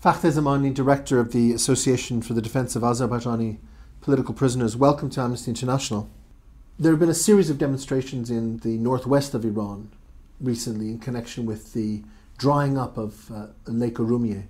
Fakhteh Zamani, Director of the Association for the Defence of Azerbaijani Political Prisoners, welcome to Amnesty International. There have been a series of demonstrations in the northwest of Iran recently in connection with the drying up of Lake Urmia.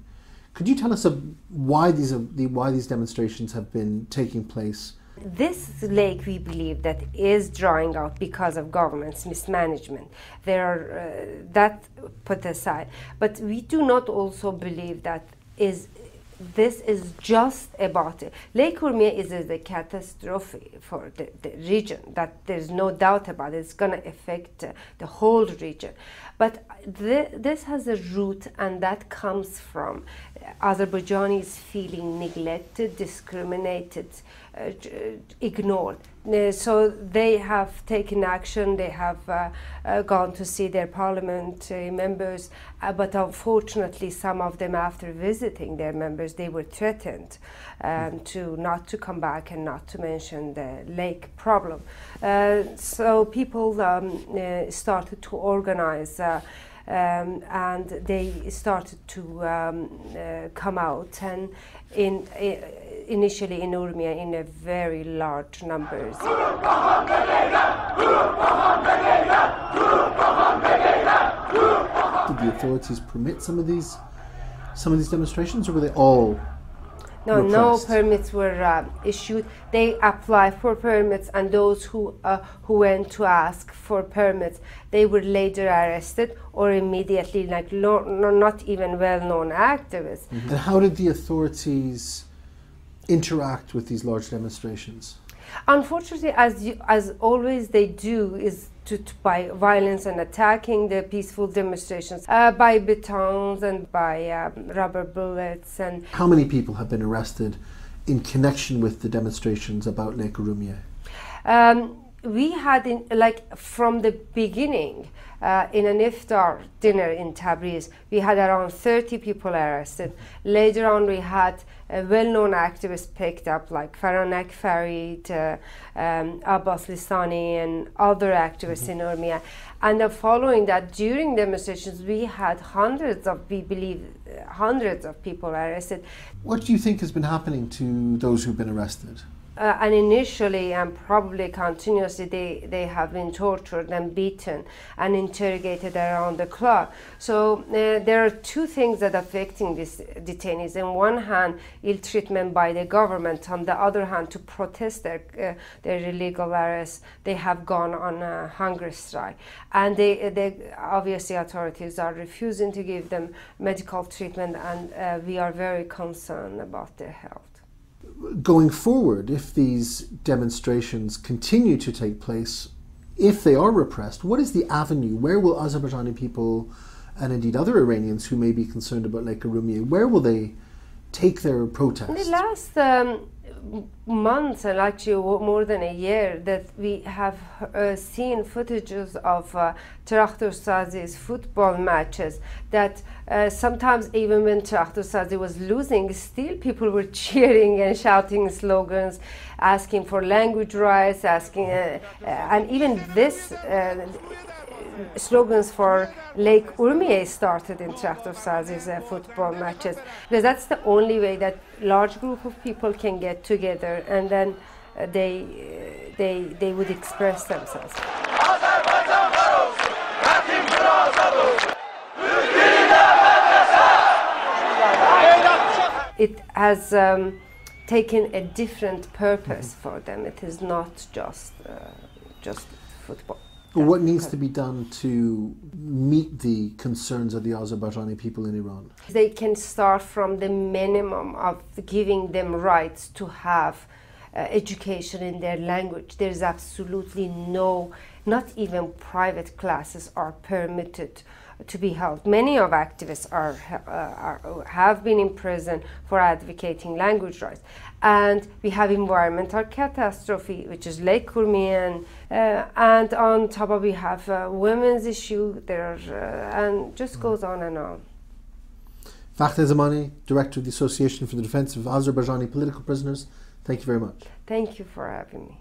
Could you tell us why these demonstrations have been taking place? This lake, we believe, that is drying out because of government's mismanagement. That put aside, but we do not also believe that this is just about it. Lake Urmia is a catastrophe for the region, that there's no doubt about it. It's going to affect the whole region. But this has a root, and that comes from Azerbaijanis feeling neglected, discriminated, ignored. So they have taken action, they have gone to see their parliament members, but unfortunately some of them, after visiting their members, they were threatened not to come back and not to mention the lake problem. So people started to organize and they started to come out, and initially in Urmia in a very large numbers. Did the authorities permit some of these demonstrations, or were they all repressed? No permits were issued. They applied for permits, and those who went to ask for permits, they were later arrested or immediately, not even well-known activists. Mm-hmm. And how did the authorities interact with these large demonstrations? Unfortunately, as always they do, is by violence and attacking the peaceful demonstrations, by batons and by rubber bullets. And how many people have been arrested in connection with the demonstrations about Lake Urmia? We had, from the beginning, in an iftar dinner in Tabriz, we had around 30 people arrested. Later on, we had well-known activists picked up, like Faranak Farid, Abbas Listani, and other activists in Urmia. And following that, during demonstrations, we had hundreds of people arrested. What do you think has been happening to those who've been arrested? And initially and probably continuously, they have been tortured and beaten and interrogated around the clock. So there are two things that are affecting these detainees. On one hand, ill treatment by the government. On the other hand, to protest their illegal arrests, they have gone on a hunger strike. And they obviously, authorities are refusing to give them medical treatment, and we are very concerned about their health. Going forward, if these demonstrations continue to take place, if they are repressed, what is the avenue? Where will Azerbaijani people, and indeed other Iranians who may be concerned about Lake Urmia, where will they take their protest? In the last months, and actually more than a year, that we have seen footages of Traktorsazi's football matches, that sometimes even when Traktorsazi was losing, still people were cheering and shouting slogans, asking for language rights, and even this slogans for Lake Urmia started in Traktorsazi's football matches, because that's the only way that large group of people can get together, and then they would express themselves. It has taken a different purpose for them. It is not just football. What needs to be done to meet the concerns of the Azerbaijani people in Iran? They can start from the minimum of giving them rights to have education in their language. There's absolutely not even private classes are permitted to be held. Many of activists have been in prison for advocating language rights. And we have environmental catastrophe, which is Lake Urmia, and on top of we have women's issue there, and just goes on and on. Fakhteh Zamani, Director of the Association for the Defence of Azerbaijani Political Prisoners, thank you very much. Thank you for having me.